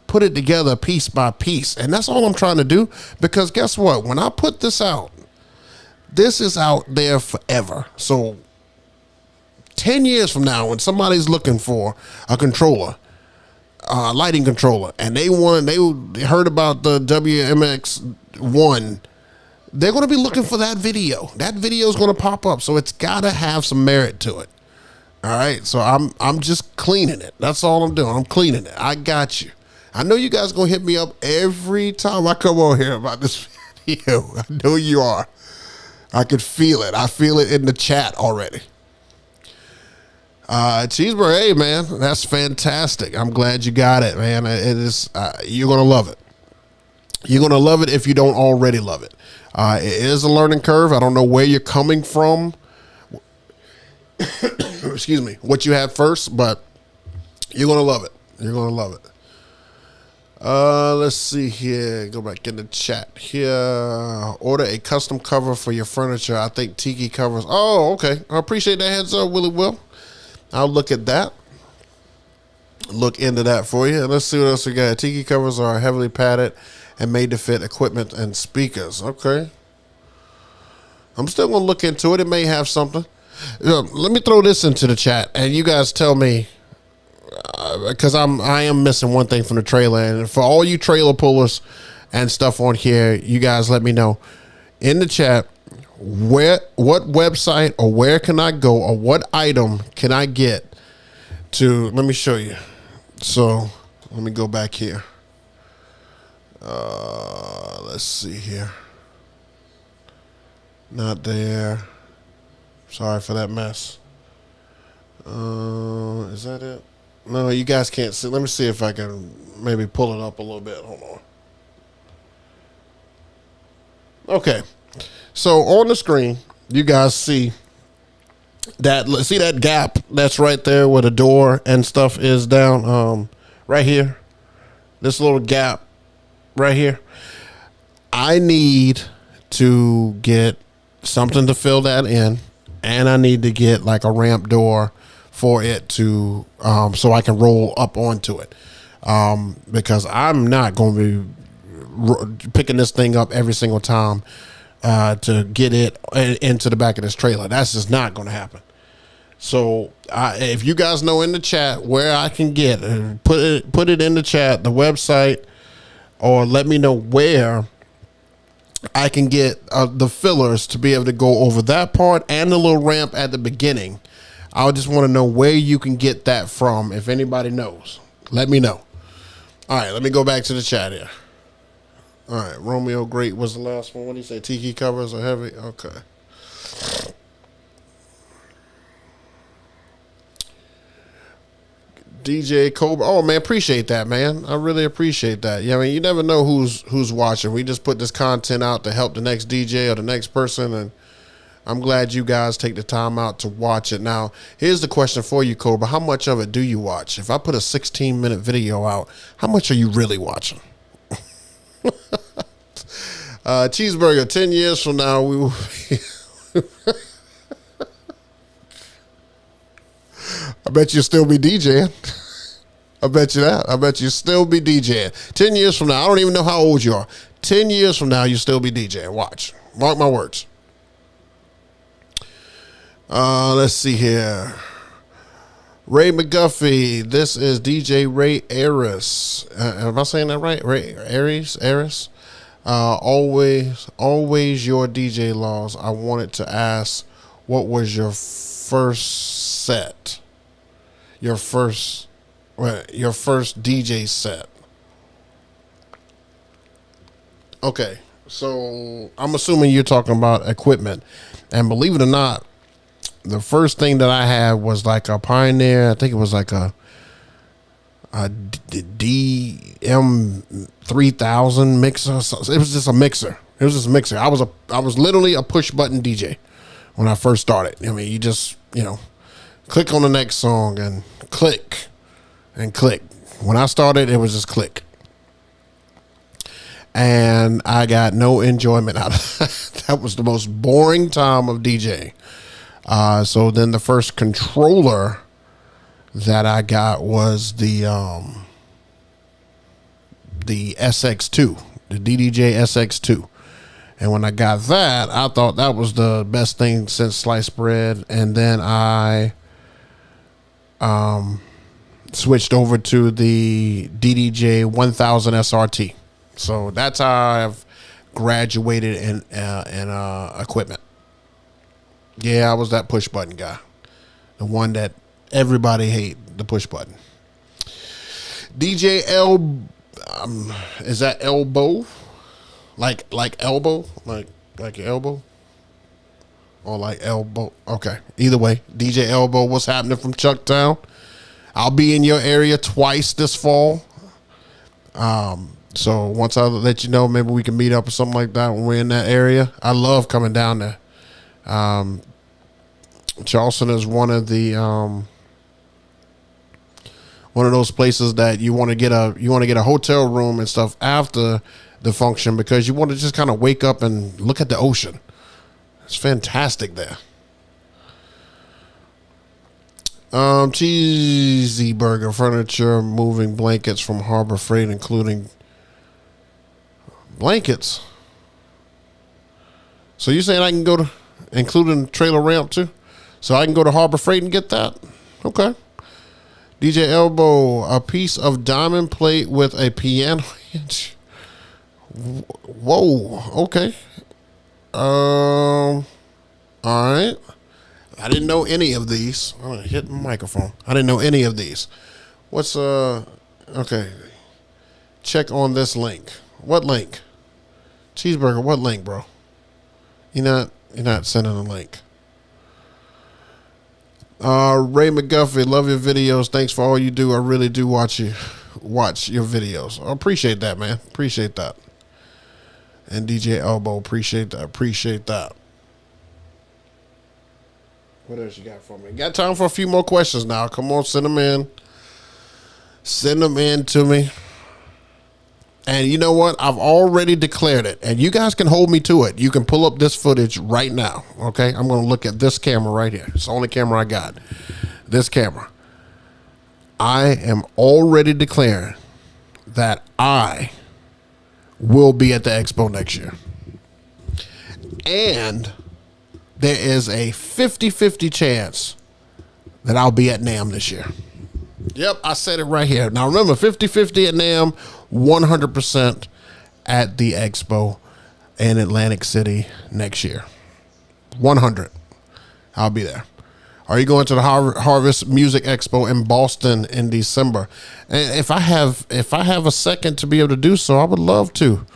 [SPEAKER 1] put it together piece by piece. And that's all I'm trying to do, because guess what? When I put this out, this is out there forever. So 10 years from now, when somebody's looking for a controller, lighting controller, and they heard about the WMX1, they're going to be looking for that video. That video is going to pop up. So it's got to have some merit to it. All right. So I'm just cleaning it. That's all I'm doing. I'm cleaning it. I got you. I know you guys going to hit me up every time I come on here about this video. I know you are. I could feel it. I feel it in the chat already. Cheeseburger, hey man, that's fantastic. I'm glad you got it, man. It is. You're gonna love it. You're gonna love it if you don't already love it. It is a learning curve. I don't know where you're coming from. Excuse me. What you had first, but you're gonna love it. You're gonna love it. Let's see here. Go back in the chat here. Order a custom cover for your furniture. I think tiki covers. Oh, okay. I appreciate that heads up, Willie Will. I'll look at that. Look into that for you. And let's see what else we got. Tiki covers are heavily padded and made to fit equipment and speakers. Okay. I'm still going to look into it. It may have something. Let me throw this into the chat and you guys tell me, because I am missing one thing from the trailer. And for all you trailer pullers and stuff on here, you guys let me know in the chat what website or where can I go or what item can I get to. Let me show you. So let me go back here. Let's see here. Not there. Sorry for that mess. Is that it? No, you guys can't see. Let me see if I can maybe pull it up a little bit. Hold on. Okay. So on the screen, you guys see that gap that's right there where the door and stuff is down, right here. This little gap right here. I need to get something to fill that in, and I need to get like a ramp door for it to so I can roll up onto it, because I'm not going to be picking this thing up every single time to get it into the back of this trailer. That's just not going to happen. So if you guys know in the chat where I can get put it in the chat, the website, or let me know where I can get the fillers to be able to go over that part and the little ramp at the beginning. I just want to know where you can get that from. If anybody knows, let me know. All right, let me go back to the chat here. All right, Romeo Great was the last one. What do you say? Tiki covers are heavy? Okay. DJ Cobra. Oh man, appreciate that, man. I really appreciate that. Yeah, I mean, you never know who's watching. We just put this content out to help the next DJ or the next person, and I'm glad you guys take the time out to watch it. Now, here's the question for you, Cobra. How much of it do you watch? If I put a 16-minute video out, how much are you really watching? Cheeseburger, 10 years from now, we will I bet you'll still be DJing. I bet you that. I bet you'll still be DJing. 10 years from now, I don't even know how old you are. 10 years from now, you'll still be DJing. Watch. Mark my words. Let's see here. Ray McGuffey. This is DJ Ray Aris. Am I saying that right? Ray Aris. Always your DJ laws. I wanted to ask, what was your first set? Your first DJ set. Okay, so I'm assuming you're talking about equipment, and believe it or not, the first thing that I had was like a Pioneer. I think it was like a DM3000 mixer. It was just a mixer. I was literally a push button DJ when I first started. I mean, you just, click on the next song and click and click. When I started, it was just click. And I got no enjoyment out of that. That was the most boring time of DJing. So then the first controller that I got was the SX2, the DDJ SX2. And when I got that, I thought that was the best thing since sliced bread. And then I switched over to the DDJ 1000 SRT. So that's how I've graduated in equipment. Yeah, I was that push button guy, the one that everybody hate, the push button. DJ is that elbow? Like elbow, like your elbow, or like elbow. Okay, either way, DJ Elbow. What's happening from Chucktown? I'll be in your area twice this fall. So once I let you know, maybe we can meet up or something like that when we're in that area. I love coming down there. Charleston is one of those places that you want to get a hotel room and stuff after the function, because you want to just kind of wake up and look at the ocean. It's fantastic there. Cheesy Burger furniture, moving blankets from Harbor Freight, including blankets. So you saying I can go to, including trailer ramp too? So I can go to Harbor Freight and get that? Okay. DJ Elbow, a piece of diamond plate with a piano hinge. Whoa. Okay. All right. I didn't know any of these. I'm gonna hit my microphone. I didn't know any of these. What's okay. Check on this link. What link? Cheeseburger, what link, bro? You're not sending a link. Ray McGuffey, love your videos. Thanks for all you do. I really do watch your videos. I appreciate that, man. Appreciate that. And DJ Elbow, appreciate that. What else you got for me? Got time for a few more questions now. Come on, send them in. Send them in to me. And you know what? I've already declared it. And you guys can hold me to it. You can pull up this footage right now. Okay? I'm going to look at this camera right here. It's the only camera I got. This camera. I am already declaring that I will be at the expo next year. And there is a 50-50 chance that I'll be at NAMM this year. Yep, I said it right here. Now remember, 50-50 at NAMM, 100% at the expo in Atlantic City next year. 100. I'll be there. Are you going to the Harvest Music Expo in Boston in December? And if I have a second to be able to do so, I would love to.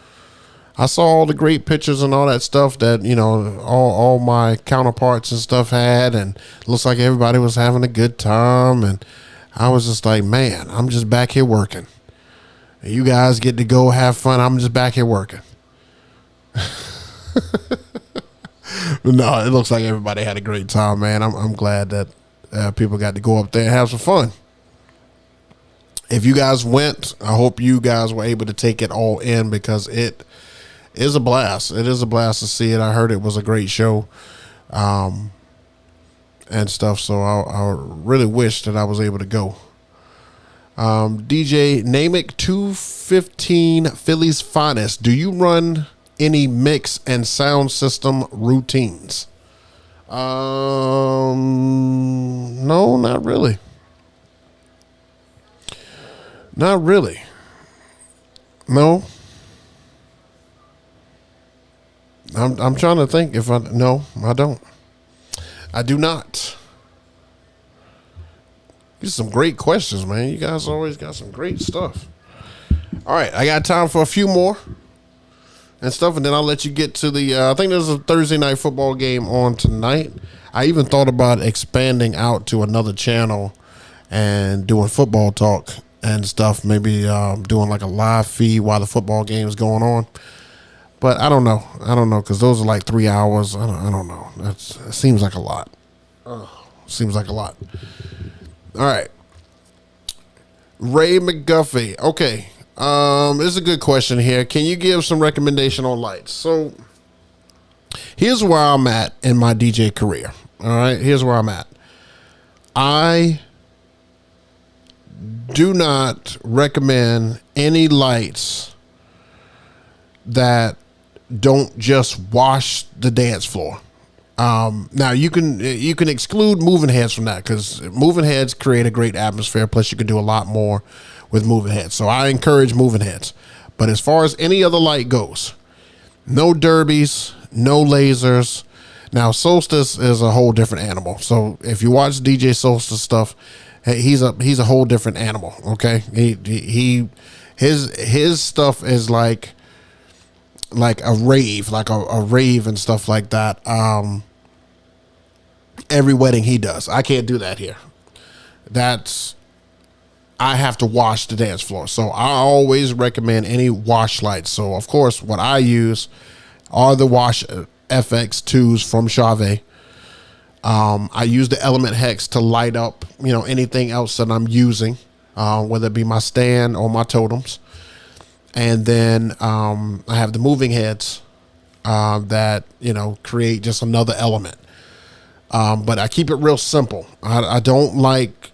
[SPEAKER 1] I saw all the great pictures and all that stuff that, all my counterparts and stuff had, and it looks like everybody was having a good time. And I was just like, man, I'm just back here working. You guys get to go have fun. I'm just back here working. No, it looks like everybody had a great time, man. I'm glad that people got to go up there and have some fun. If you guys went, I hope you guys were able to take it all in, because it is a blast. It is a blast to see it. I heard it was a great show, and stuff. So I really wish that I was able to go. DJ Namick 215 Philly's Finest. Do you run any mix and sound system routines? No, not really. Not really. No. I'm trying to think if no, I don't. I do not. These are some great questions, man. You guys always got some great stuff. All right, I got time for a few more and stuff, and then I'll let you get to the, I think there's a Thursday night football game on tonight. I even thought about expanding out to another channel and doing football talk and stuff, maybe doing like a live feed while the football game is going on. But I don't know. Because those are like 3 hours. I don't know. It seems like a lot. Seems like a lot. All right. Ray McGuffey. Okay. This is a good question here. Can you give some recommendation on lights? So here's where I'm at in my DJ career. All right. Here's where I'm at. I do not recommend any lights that don't just wash the dance floor. Now you can exclude moving heads from that, because moving heads create a great atmosphere. Plus you can do a lot more with moving heads. So I encourage moving heads. But as far as any other light goes, no derbies, no lasers. Now Solstice is a whole different animal. So if you watch DJ Solstice stuff, he's a whole different animal. Okay. His stuff is like a rave, like a rave and stuff like that. Every wedding he does. I can't do that here. I have to wash the dance floor. So I always recommend any wash lights. So of course what I use are the Wash FX2s from Chauvet. I use the Element Hex to light up, anything else that I'm using, whether it be my stand or my totems. And then I have the moving heads that, create just another element. But I keep it real simple. I don't like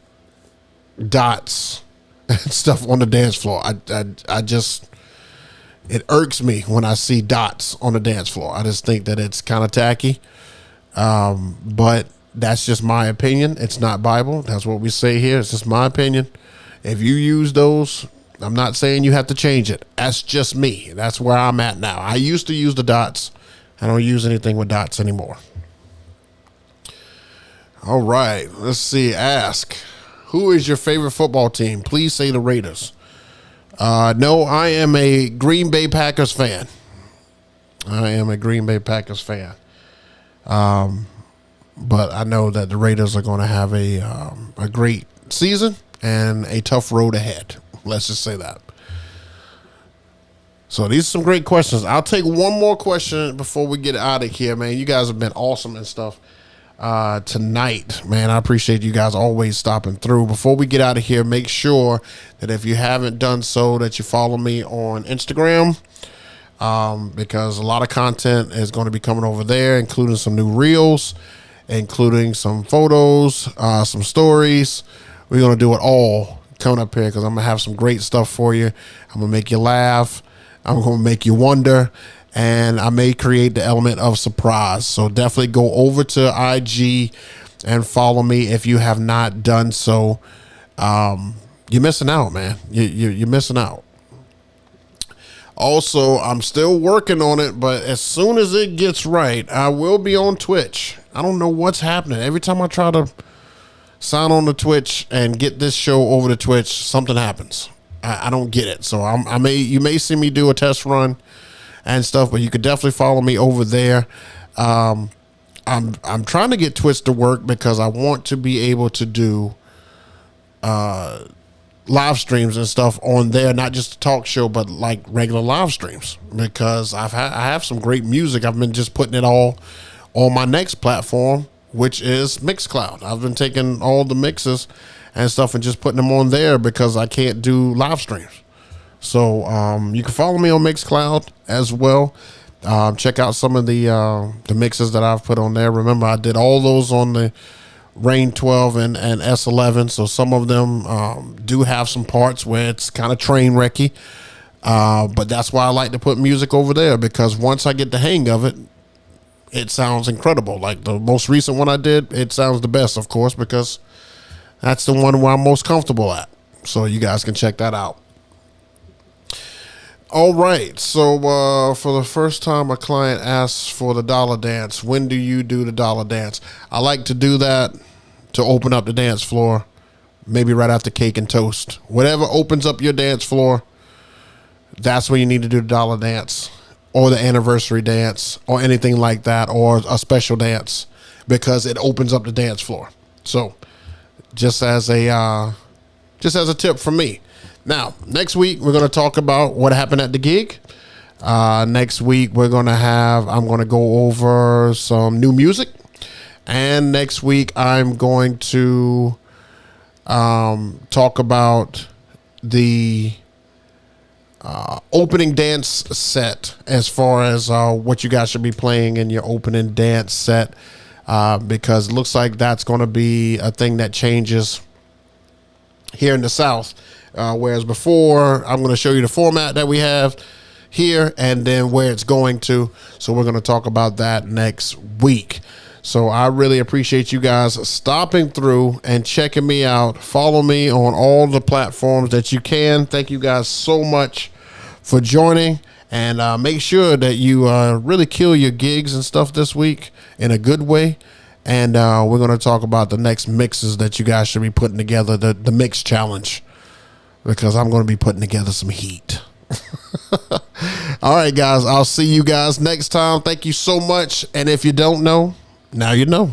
[SPEAKER 1] dots and stuff on the dance floor. I just, it irks me when I see dots on the dance floor. I just think that it's kind of tacky. But that's just my opinion. It's not Bible. That's what we say here. It's just my opinion. If you use those, I'm not saying you have to change it. That's just me. That's where I'm at now. I used to use the dots. I don't use anything with dots anymore. All right. Let's see. Ask, who is your favorite football team? Please say the Raiders. No, I am a Green Bay Packers fan. But I know that the Raiders are going to have a great season and a tough road ahead. Let's just say that. So these are some great questions. I'll take one more question before we get out of here, man. You guys have been awesome and stuff tonight, man. I appreciate you guys always stopping through. Before we get out of here, make sure that if you haven't done so, that you follow me on Instagram, because a lot of content is going to be coming over there, including some new reels, including some photos, some stories. We're going to do it all coming up here, because I'm going to have some great stuff for you. I'm going to make you laugh. I'm going to make you wonder. And I may create the element of surprise. So definitely go over to IG and follow me if you have not done so. You're missing out, man. You're missing out. Also, I'm still working on it, but as soon as it gets right, I will be on Twitch. I don't know what's happening. Every time I try to sign on to Twitch and get this show over to Twitch, something happens. I don't get it. So you may see me do a test run and stuff, but you could definitely follow me over there. I'm trying to get Twitch to work, because I want to be able to do live streams and stuff on there, not just a talk show, but like regular live streams, because I have some great music. I've been just putting it all on my next platform, which is Mixcloud. I've been taking all the mixes and stuff and just putting them on there because I can't do live streams. So you can follow me on Mixcloud as well. Check out some of the mixes that I've put on there. Remember, I did all those on the Rain 12 and S11, so some of them do have some parts where it's kind of train wrecky, but that's why I like to put music over there, because once I get the hang of it, it sounds incredible. Like the most recent one I did, it sounds the best, of course, because that's the one where I'm most comfortable at. So you guys can check that out. All right, so for the first time a client asks for the dollar dance, when do you do the dollar dance? I like to do that to open up the dance floor, maybe right after cake and toast. Whatever opens up your dance floor, that's when you need to do the dollar dance or the anniversary dance or anything like that, or a special dance, because it opens up the dance floor. So just as a tip from me. Now, next week, we're going to talk about what happened at the gig. Next week, I'm going to go over some new music. And next week, I'm going to talk about the opening dance set, as far as what you guys should be playing in your opening dance set, because it looks like that's going to be a thing that changes here in the South. Whereas before, I'm going to show you the format that we have here and then where it's going to. So we're going to talk about that next week. So I really appreciate you guys stopping through and checking me out. Follow me on all the platforms that you can. Thank you guys so much for joining. And make sure that you really kill your gigs and stuff this week in a good way. And we're going to talk about the next mixes that you guys should be putting together, the mix challenge, because I'm going to be putting together some heat. All right, guys, I'll see you guys next time. Thank you so much. And if you don't know, now you know.